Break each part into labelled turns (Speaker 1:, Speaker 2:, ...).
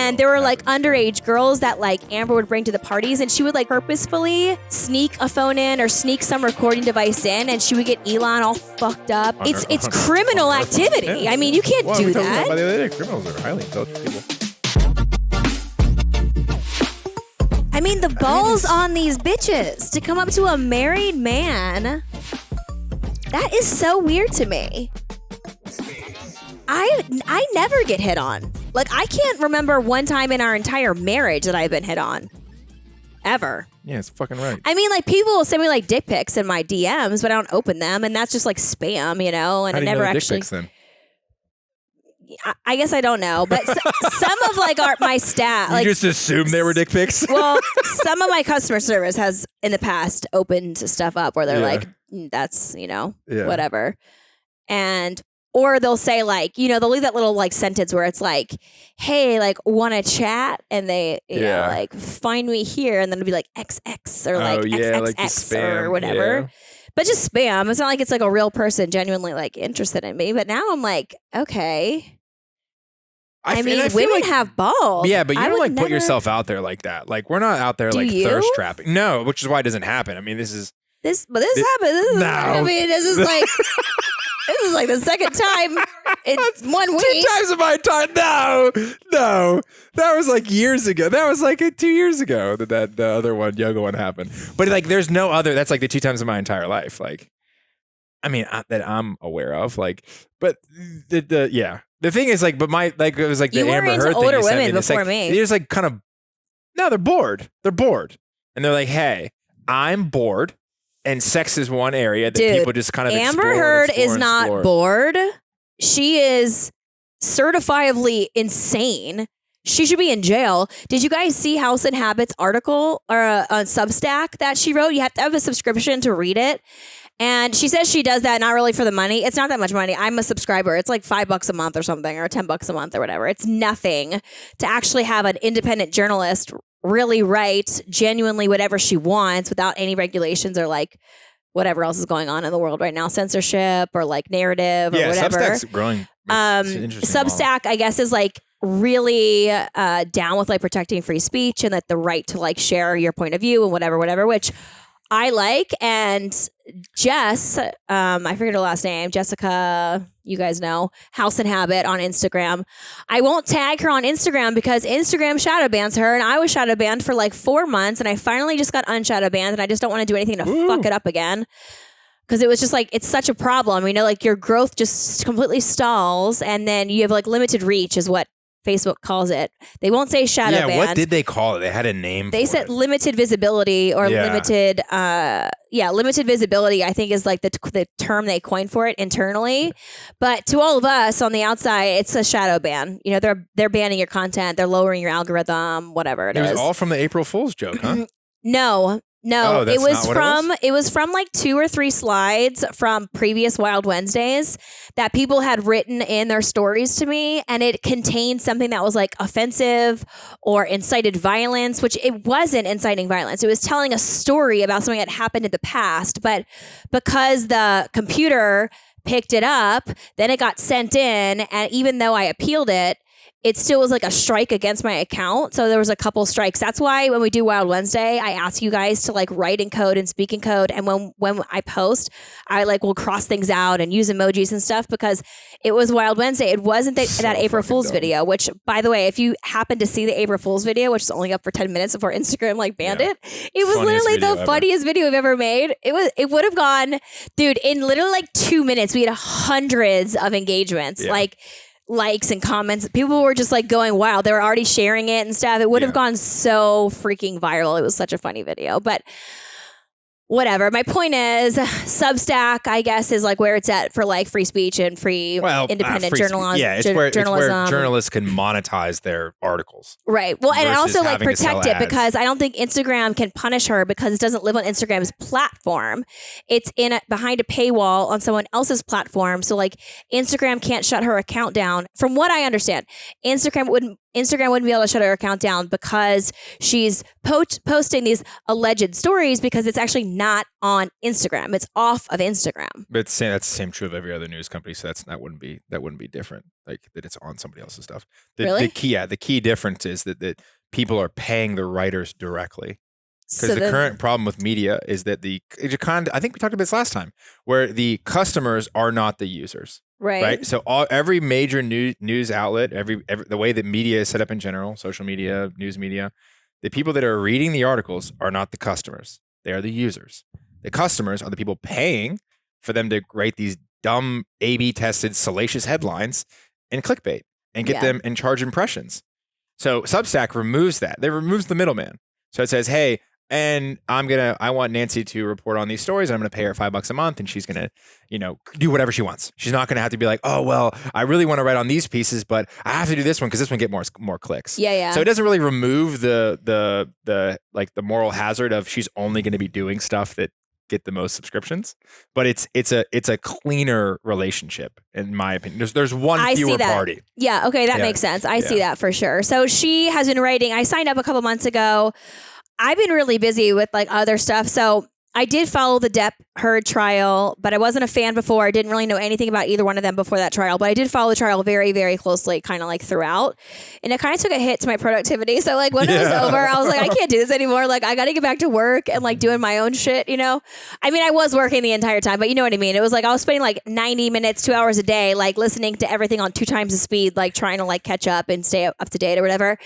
Speaker 1: And there were like underage girls that like Amber would bring to the parties, and she would like purposefully sneak a phone in or sneak some recording device in, and she would get Elon all fucked up. It's criminal activity. I mean, you can't do that.
Speaker 2: By the other day, criminals are highly intelligent people.
Speaker 1: I mean, the balls on these bitches to come up to a married man. That is so weird to me. I never get hit on. Like, I can't remember one time in our entire marriage that I've been hit on. Ever.
Speaker 2: Yeah, it's fucking right.
Speaker 1: I mean, like, people will send me like dick pics in my DMs, but I don't open them, and that's just like spam, you know. And
Speaker 2: How do
Speaker 1: I
Speaker 2: you
Speaker 1: never
Speaker 2: know the
Speaker 1: actually.
Speaker 2: dick pics, then?
Speaker 1: I guess I don't know, but some of like my stat, like
Speaker 2: You just assumed they were dick pics.
Speaker 1: well, some of my customer service has in the past opened stuff up where they're like, that's, you know, whatever. And, or they'll say like, you know, they'll leave that little like sentence where it's like, hey, like, want to chat? And they, you know, like, find me here. And then it'll be like XX or like XXX
Speaker 2: like
Speaker 1: or whatever.
Speaker 2: Yeah.
Speaker 1: But just spam. It's not like it's like a real person genuinely like interested in me. But now I'm like, okay. I mean, women like, have balls.
Speaker 2: Yeah, but you don't like put yourself out there like that. Like, we're not out there like thirst trapping. No, which is why it doesn't happen. I mean, this happens.
Speaker 1: No. I mean, this is like this is like the second time in 1 week.
Speaker 2: 2 times in my time. No. That was like years ago. That was like 2 years ago that the other one, younger one, happened. But like, there's no other. That's like the 2 times in my entire life. Like, I mean, that I'm aware of. Like, but the thing is, like, but it was like the Amber Heard thing.
Speaker 1: Older women before me.
Speaker 2: They're just like kind of, no, they're bored. They're bored. And they're like, hey, I'm bored. And sex is one area that people just kind of
Speaker 1: Amber Heard is not bored. She is certifiably insane. She should be in jail. Did you guys see House and Habit's article or on Substack that she wrote? You have to have a subscription to read it. And she says she does that not really for the money. It's not that much money. I'm a subscriber. It's like $5 a month or something, or $10 a month or whatever. It's nothing to actually have an independent journalist really write genuinely whatever she wants without any regulations or like whatever else is going on in the world right now, censorship or like narrative or whatever.
Speaker 2: Substack's growing. It's an interesting
Speaker 1: Substack,
Speaker 2: model.
Speaker 1: I guess, is like really down with like protecting free speech and like the right to like share your point of view and whatever, which I like. And Jess, I forget her last name, Jessica, you guys know, House and Habit on Instagram. I won't tag her on Instagram because Instagram shadow bans her, and I was shadow banned for like 4 months, and I finally just got unshadow banned, and I just don't want to do anything to fuck it up again. Because it was just like, it's such a problem, you know, like your growth just completely stalls, and then you have like limited reach is what Facebook calls it. They won't say shadow banned.
Speaker 2: What did they call it? They had a name.
Speaker 1: They said limited visibility or limited visibility, I think is like the term they coined for it internally. But to all of us on the outside, it's a shadow ban. You know, they're banning your content. They're lowering your algorithm, whatever it is.
Speaker 2: It was all from the April Fool's joke, huh?
Speaker 1: No,
Speaker 2: that's
Speaker 1: it was
Speaker 2: not what
Speaker 1: from it was from like 2 or 3 slides from previous Wild Wednesdays that people had written in their stories to me, and it contained something that was like offensive or incited violence, which it wasn't inciting violence. It was telling a story about something that happened in the past, but because the computer picked it up, then it got sent in, and even though I appealed it, it still was like a strike against my account. So there was a couple strikes. That's why when we do Wild Wednesday, I ask you guys to like write in code and speak in code. And when I post, I like will cross things out and use emojis and stuff because it was Wild Wednesday. It wasn't that April Fool's video, which, by the way, if you happen to see the April Fool's video, which is only up for 10 minutes before Instagram like banned it, it was literally the funniest video I've ever made. It would have gone, dude, in literally like 2 minutes, we had hundreds of engagements. Like likes and comments. People were just like going wild. They were already sharing it and stuff. It would have gone so freaking viral. It was such a funny video, but whatever. My point is Substack, I guess, is like where it's at for like free speech and free independent journalism.
Speaker 2: Yeah, it's where journalists can monetize their articles.
Speaker 1: Right. Well, and also like protect it because I don't think Instagram can punish her because it doesn't live on Instagram's platform. It's behind a paywall on someone else's platform. So like Instagram can't shut her account down. From what I understand, Instagram wouldn't Instagram wouldn't be able to shut her account down because she's posting these alleged stories because it's actually not on Instagram. It's off of Instagram.
Speaker 2: But that's the same true of every other news company. So that wouldn't be different. Like that it's on somebody else's stuff.
Speaker 1: Really?
Speaker 2: The key difference is that people are paying the writers directly. Because
Speaker 1: So
Speaker 2: the current problem with media is that I think we talked about this last time, where the customers are not the users.
Speaker 1: right.
Speaker 2: So every major news outlet, every the way that media is set up in general, social media, news media, the people that are reading the articles are not the customers. They are the users. The customers are the people paying for them to write these dumb A/B tested salacious headlines and clickbait and get them and charge impressions. So Substack removes that. They removes the middleman. So it says, hey, and I want Nancy to report on these stories. And I'm going to pay her $5 a month, and she's going to, do whatever she wants. She's not going to have to be like, oh, well, I really want to write on these pieces, but I have to do this one because this one get more clicks.
Speaker 1: Yeah.
Speaker 2: So it doesn't really remove the moral hazard of she's only going to be doing stuff that get the most subscriptions, but it's a cleaner relationship in my opinion. There's one fewer party.
Speaker 1: Yeah. Okay. That makes sense. I see that for sure. So she has been writing. I signed up a couple months ago. I've been really busy with like other stuff. So I did follow the Depp Heard trial, but I wasn't a fan before. I didn't really know anything about either one of them before that trial, but I did follow the trial very, very closely, kind of like throughout. And it kind of took a hit to my productivity. So like when it was over, I was like, I can't do this anymore. Like I got to get back to work and like doing my own shit, I mean, I was working the entire time, but you know what I mean? It was like I was spending like 90 minutes, 2 hours a day, like listening to everything on 2 times the speed, like trying to like catch up and stay up to date or whatever.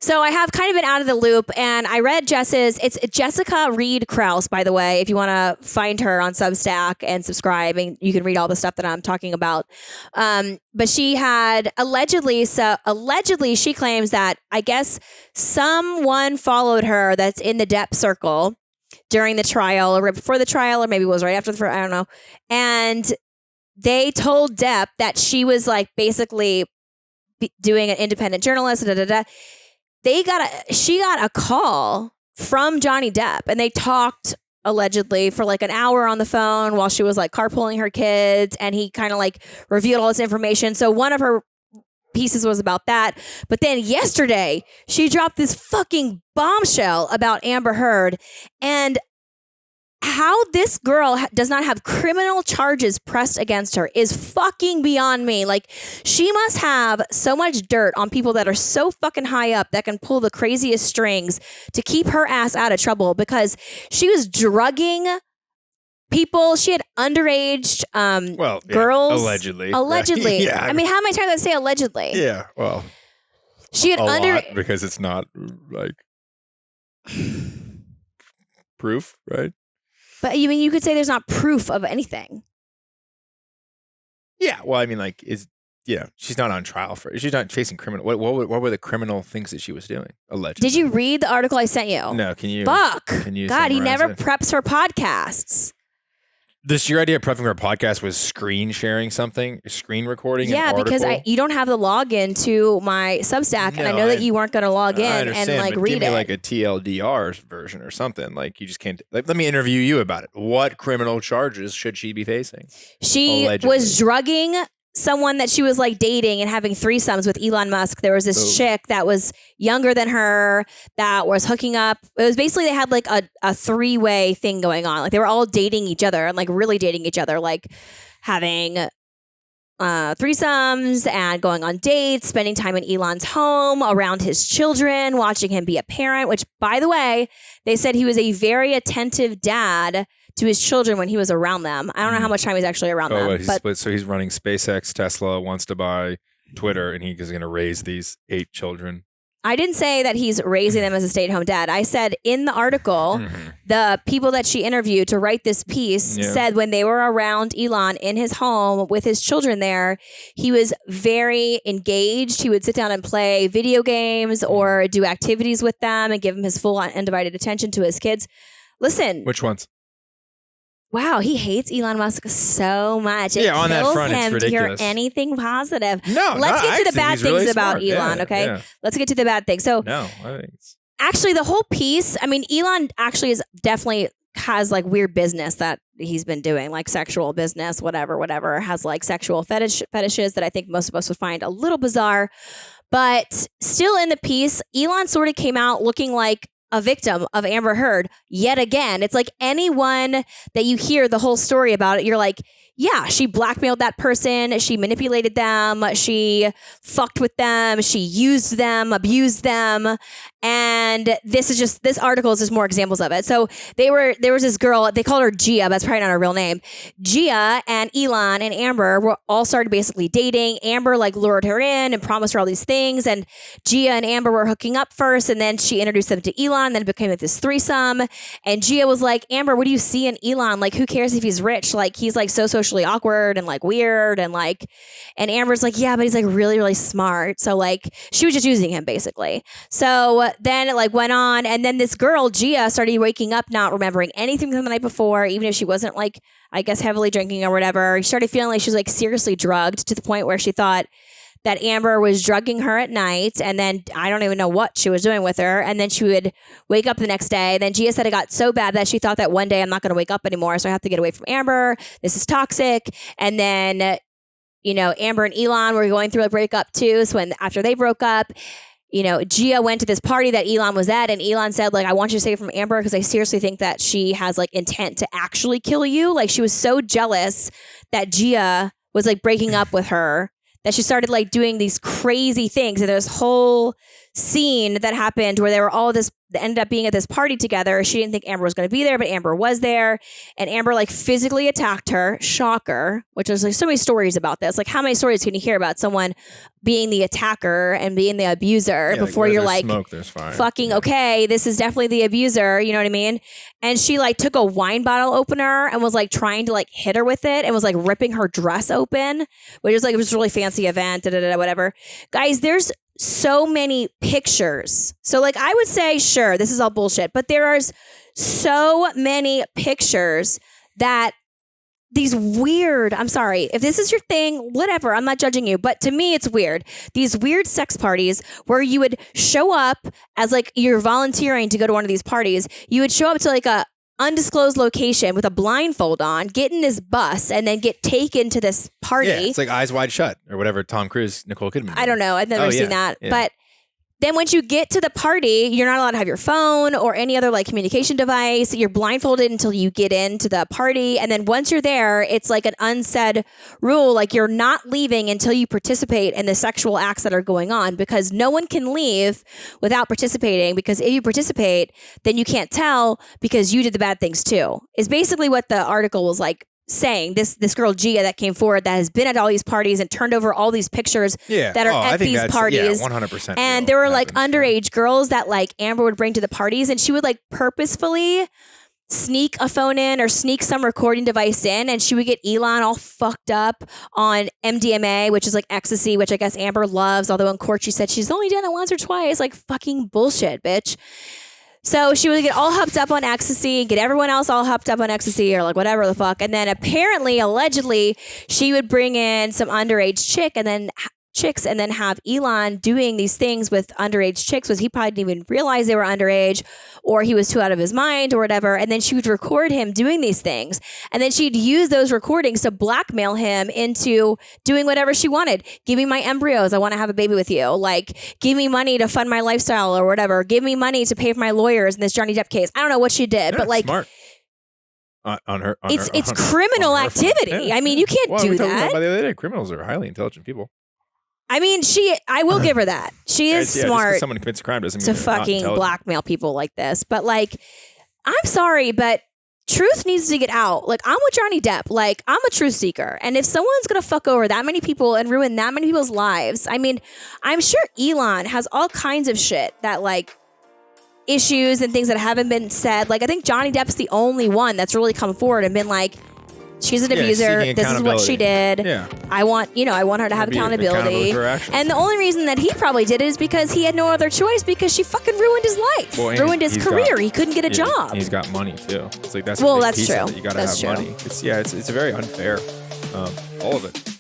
Speaker 1: So I have kind of been out of the loop, and I read it's Jessica Reed Krause, by the way, if you want to find her on Substack and subscribe, and you can read all the stuff that I'm talking about. But she had allegedly she claims that I guess someone followed her that's in the Depp circle during the trial or right before the trial, or maybe it was right after I don't know. And they told Depp that she was like basically doing an independent journalist, she got a call from Johnny Depp, and they talked allegedly for like an hour on the phone while she was like carpooling her kids, and he kind of like revealed all this information. So one of her pieces was about that. But then yesterday she dropped this fucking bombshell about Amber Heard, and how this girl does not have criminal charges pressed against her is fucking beyond me. Like, she must have so much dirt on people that are so fucking high up that can pull the craziest strings to keep her ass out of trouble, because she was drugging people. She had underage girls.
Speaker 2: Allegedly.
Speaker 1: Yeah. I mean, how many times did I say allegedly?
Speaker 2: Yeah, well.
Speaker 1: She had
Speaker 2: lot, because it's not like proof, right?
Speaker 1: But you mean you could say there's not proof of anything?
Speaker 2: Yeah. Well, I mean, like, she's not on trial she's not facing criminal. What were the criminal things that she was doing? Allegedly.
Speaker 1: Did you read the article I sent you?
Speaker 2: No. Can you?
Speaker 1: Fuck.
Speaker 2: Can you?
Speaker 1: God, he never
Speaker 2: it?
Speaker 1: preps for podcasts.
Speaker 2: Your idea of prepping for a podcast was screen sharing something, screen recording.
Speaker 1: Yeah, because you don't have the login to my Substack, and I know that you weren't going to log in and like read
Speaker 2: give me like a TLDR version or something. Like, you just can't. Like, let me interview you about it. What criminal charges should she be facing?
Speaker 1: She was drugging someone that she was like dating and having threesomes with Elon Musk. There was this chick that was younger than her that was hooking up. It was basically, they had like a three-way thing going on. Like, they were all dating each other and like really dating each other, like having threesomes and going on dates, spending time in Elon's home around his children, watching him be a parent, which, by the way, they said he was a very attentive dad to his children when he was around them. I don't know how much time he's actually around them.
Speaker 2: So he's running SpaceX, Tesla, wants to buy Twitter, and he's going to raise these 8 children.
Speaker 1: I didn't say that he's raising them as a stay-at-home dad. I said in the article, the people that she interviewed to write this piece said when they were around Elon in his home with his children there, he was very engaged. He would sit down and play video games or do activities with them and give him his full undivided attention to his kids. Listen.
Speaker 2: Which ones?
Speaker 1: Wow, he hates Elon Musk so much. It
Speaker 2: on that front,
Speaker 1: him
Speaker 2: it's
Speaker 1: to hear
Speaker 2: ridiculous.
Speaker 1: Anything positive.
Speaker 2: No,
Speaker 1: let's get to the bad things
Speaker 2: really
Speaker 1: about
Speaker 2: smart.
Speaker 1: Elon, okay?
Speaker 2: Yeah.
Speaker 1: Let's get to the bad things. So,
Speaker 2: no, I think it's...
Speaker 1: actually, the whole piece, I mean, Elon actually is definitely has like weird business that he's been doing, like sexual business, whatever, has like sexual fetishes that I think most of us would find a little bizarre. But still in the piece, Elon sort of came out looking like a victim of Amber Heard yet again. It's like anyone that you hear the whole story about it, you're like, yeah, she blackmailed that person. She manipulated them. She fucked with them. She used them, abused them. And this article is just more examples of it. So there was this girl, they called her Gia, but that's probably not her real name. Gia and Elon and Amber were all started basically dating. Amber like lured her in and promised her all these things. And Gia and Amber were hooking up first. And then she introduced them to Elon. Then it became like this threesome. And Gia was like, Amber, what do you see in Elon? Like, who cares if he's rich? Like, he's like so socially awkward and like weird. And Amber's like, yeah, but he's like really, really smart. So like, she was just using him basically. So then it like went on. And then this girl, Gia, started waking up not remembering anything from the night before, even if she wasn't like, I guess, heavily drinking or whatever. She started feeling like she was like seriously drugged to the point where she thought that Amber was drugging her at night. And then I don't even know what she was doing with her. And then she would wake up the next day. Then Gia said it got so bad that she thought that one day I'm not going to wake up anymore. So I have to get away from Amber. This is toxic. And then, Amber and Elon were going through a breakup too. So after they broke up, Gia went to this party that Elon was at, and Elon said, like, I want you to stay from Amber because I seriously think that she has like intent to actually kill you. Like, she was so jealous that Gia was like breaking up with her that she started like doing these crazy things. And there's whole scene that happened where they were all ended up being at this party together. She didn't think Amber was going to be there, but Amber was there. And Amber like physically attacked her. Shocker. Which there's like so many stories about this. Like, how many stories can you hear about someone being the attacker and being the abuser before you're like,
Speaker 2: smoke, there's fire.
Speaker 1: Fucking okay, this is definitely the abuser. You know what I mean? And she like took a wine bottle opener and was like trying to like hit her with it and was like ripping her dress open, which was like, it was a really fancy event, whatever. Guys, there's so many pictures. So like, I would say, sure, this is all bullshit, but there's so many pictures that these weird, I'm sorry, if this is your thing, whatever, I'm not judging you, but to me, it's weird. These weird sex parties where you would show up as like you're volunteering to go to one of these parties. You would show up to like a undisclosed location with a blindfold on, get in this bus, and then get taken to this party.
Speaker 2: Yeah, it's like Eyes Wide Shut or whatever Tom Cruise, Nicole Kidman.
Speaker 1: I don't know. I've never seen that. Yeah. But then once you get to the party, you're not allowed to have your phone or any other like communication device. You're blindfolded until you get into the party. And then once you're there, it's like an unsaid rule. Like, you're not leaving until you participate in the sexual acts that are going on, because no one can leave without participating, because if you participate, then you can't tell because you did the bad things too, is basically what the article was like saying. This girl Gia that came forward that has been at all these parties and turned over all these pictures that are at these parties.
Speaker 2: Yeah, 100%.
Speaker 1: And there were like underage girls that like Amber would bring to the parties, and she would like purposefully sneak a phone in or sneak some recording device in, and she would get Elon all fucked up on MDMA, which is like ecstasy, which I guess Amber loves, although in court she said she's only done it once or twice. Like, fucking bullshit, bitch. So she would get all hopped up on ecstasy, get everyone else all hopped up on ecstasy or like whatever the fuck. And then apparently, allegedly, she would bring in some underage chicks and then have Elon doing these things with underage chicks, was he probably didn't even realize they were underage, or he was too out of his mind or whatever. And then she would record him doing these things. And then she'd use those recordings to blackmail him into doing whatever she wanted. Give me my embryos. I want to have a baby with you. Like, give me money to fund my lifestyle or whatever. Give me money to pay for my lawyers in this Johnny Depp case. I don't know what she did, but like,
Speaker 2: smart.
Speaker 1: It's criminal activity. I mean, you can't do that.
Speaker 2: By the other day, criminals are highly intelligent people.
Speaker 1: I mean, I will give her that. She is smart.
Speaker 2: Just someone commits a crime doesn't mean
Speaker 1: to
Speaker 2: they're
Speaker 1: fucking
Speaker 2: not
Speaker 1: blackmail people like this. But like, I'm sorry, but truth needs to get out. Like, I'm with Johnny Depp. Like, I'm a truth seeker. And if someone's going to fuck over that many people and ruin that many people's lives, I mean, I'm sure Elon has all kinds of shit that like issues and things that haven't been said. Like, I think Johnny Depp's the only one that's really come forward and been like, she's an abuser. This is what she did.
Speaker 2: Yeah.
Speaker 1: I want her to have accountability. And the only reason that he probably did it is because he had no other choice, because she fucking ruined his life, ruined his career. He couldn't get a job.
Speaker 2: He's got money too. It's like that's
Speaker 1: that's true.
Speaker 2: You got to have money. It's very unfair. All of it.